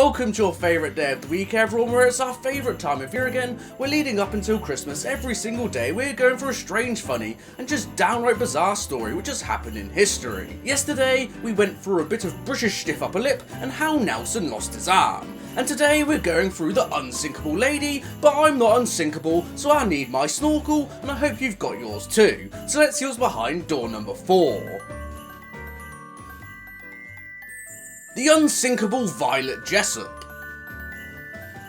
Welcome to your favourite day of the week, everyone, where it's our favourite time of year again. We're leading up until Christmas. Every single day we're going for a strange, funny and just downright bizarre story which has happened in history. Yesterday we went through a bit of British stiff upper lip and how Nelson lost his arm. And today we're going through the unsinkable lady, but I'm not unsinkable, so I need my snorkel, and I hope you've got yours too. So let's see what's behind door number 4. The unsinkable Violet Jessop.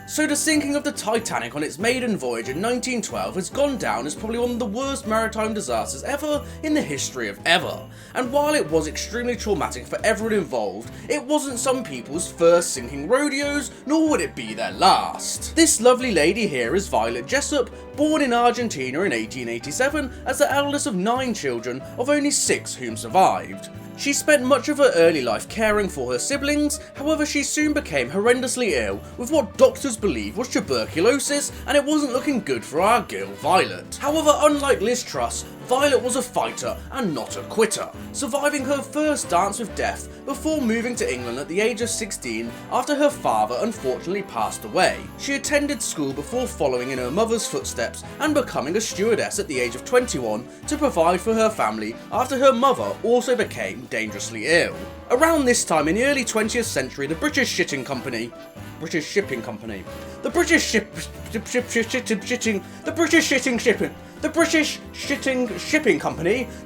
So the sinking of the Titanic on its maiden voyage in 1912 has gone down as probably one of the worst maritime disasters ever in the history of ever. And while it was extremely traumatic for everyone involved, it wasn't some people's first sinking rodeos, nor would it be their last. This lovely lady here is Violet Jessop, born in Argentina in 1887 as the eldest of 9 children, of only 6 whom survived. She spent much of her early life caring for her siblings, however she soon became horrendously ill with what doctors believe was tuberculosis, and it wasn't looking good for our girl Violet. However, unlike Liz Truss, Violet was a fighter and not a quitter, surviving her first dance with death before moving to England at the age of 16 after her father unfortunately passed away. She attended school before following in her mother's footsteps and becoming a stewardess at the age of 21 to provide for her family after her mother also became dangerously ill. Around this time in the early 20th century, the British Shipping Company, the British Shipping Company,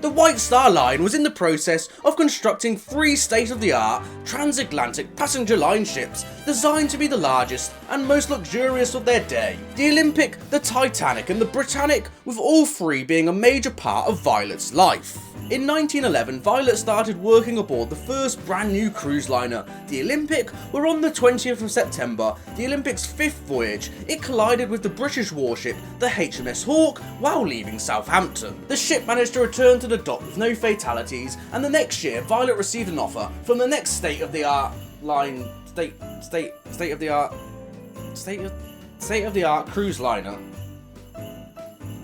the White Star Line, was in the process of constructing 3 state-of-the-art transatlantic passenger line ships designed to be the largest and most luxurious of their day. The Olympic, the Titanic and the Britannic, with all 3 being a major part of Violet's life. In 1911, Violet started working aboard the first brand new cruise liner, the Olympic, where on the 20th of September, the Olympic's 5th voyage, it collided with the British warship, the HMS Hawke, while leaving Southampton. The ship managed to return to the dock with no fatalities, and the next year, Violet received an offer from the next state-of-the-art cruise liner.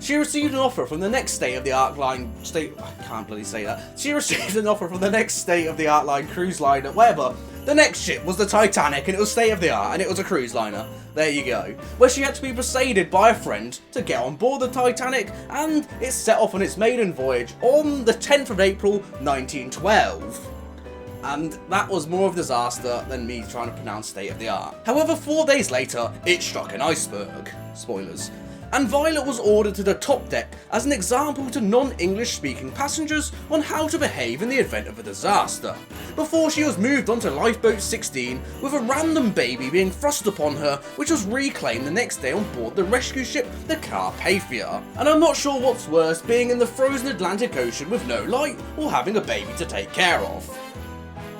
She received an offer from the next state-of-the-art She received an offer from the next state-of-the-art line cruise liner, whatever. The next ship was the Titanic, and it was state-of-the-art, and it was a cruise liner. There you go. Where she had to be persuaded by a friend to get on board the Titanic, and it set off on its maiden voyage on the 10th of April, 1912. And that was more of a disaster than me trying to pronounce state-of-the-art. However, 4 days later, it struck an iceberg. Spoilers. And Violet was ordered to the top deck as an example to non-English speaking passengers on how to behave in the event of a disaster, before she was moved on to lifeboat 16 with a random baby being thrust upon her, which was reclaimed the next day on board the rescue ship the Carpathia. And I'm not sure what's worse, being in the frozen Atlantic Ocean with no light or having a baby to take care of.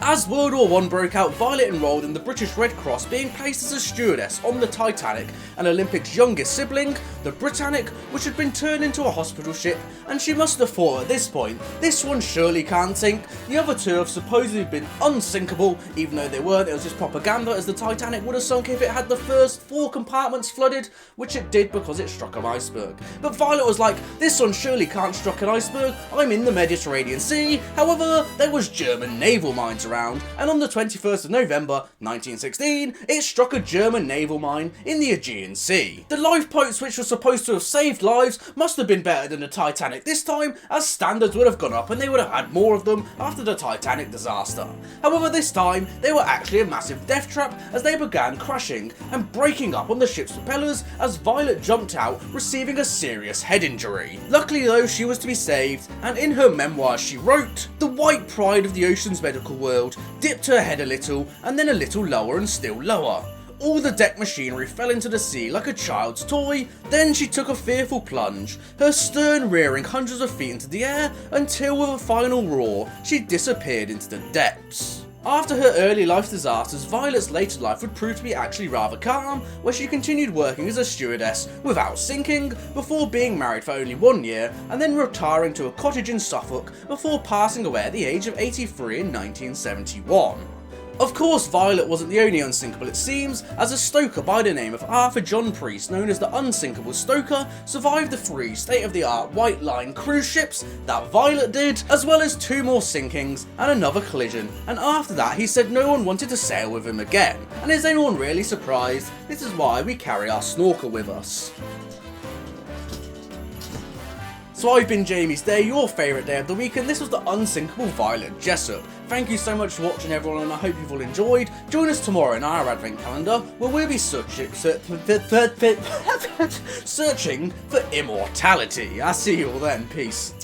As World War I broke out, Violet enrolled in the British Red Cross, being placed as a stewardess on the Titanic, and Olympic's youngest sibling, the Britannic, which had been turned into a hospital ship, and she must have thought at this point, this one surely can't sink. The other 2 have supposedly been unsinkable, even though they weren't, it was just propaganda, as the Titanic would have sunk if it had the first 4 compartments flooded, which it did because it struck an iceberg. But Violet was like, this one surely can't struck an iceberg, I'm in the Mediterranean Sea. However, there was German naval mines around, and on the 21st of November 1916, it struck a German naval mine in the Aegean Sea. The lifeboats, which were supposed to have saved lives, must have been better than the Titanic this time, as standards would have gone up and they would have had more of them after the Titanic disaster. However, this time, they were actually a massive death trap as they began crashing and breaking up on the ship's propellers as Violet jumped out, receiving a serious head injury. Luckily though, she was to be saved, and in her memoirs she wrote, "The white pride of the ocean's medical world dipped her head a little, and then a little lower and still lower. All the deck machinery fell into the sea like a child's toy, then she took a fearful plunge, her stern rearing hundreds of feet into the air, until with a final roar, she disappeared into the depths." After her early life disasters, Violet's later life would prove to be actually rather calm, where she continued working as a stewardess without sinking, before being married for only 1 year, and then retiring to a cottage in Suffolk before passing away at the age of 83 in 1971. Of course, Violet wasn't the only unsinkable it seems, as a stoker by the name of Arthur John Priest, known as the Unsinkable Stoker, survived the 3 state-of-the-art White Line cruise ships that Violet did, as well as 2 more sinkings and another collision, and after that he said no one wanted to sail with him again. And is anyone really surprised? This is why we carry our snorkel with us. So I've been Jamie's Day, your favourite day of the week, and this was the unsinkable Violet Jessop. Thank you so much for watching, everyone, and I hope you've all enjoyed. Join us tomorrow in our advent calendar, where we'll be searching for immortality. I'll see you all then. Peace.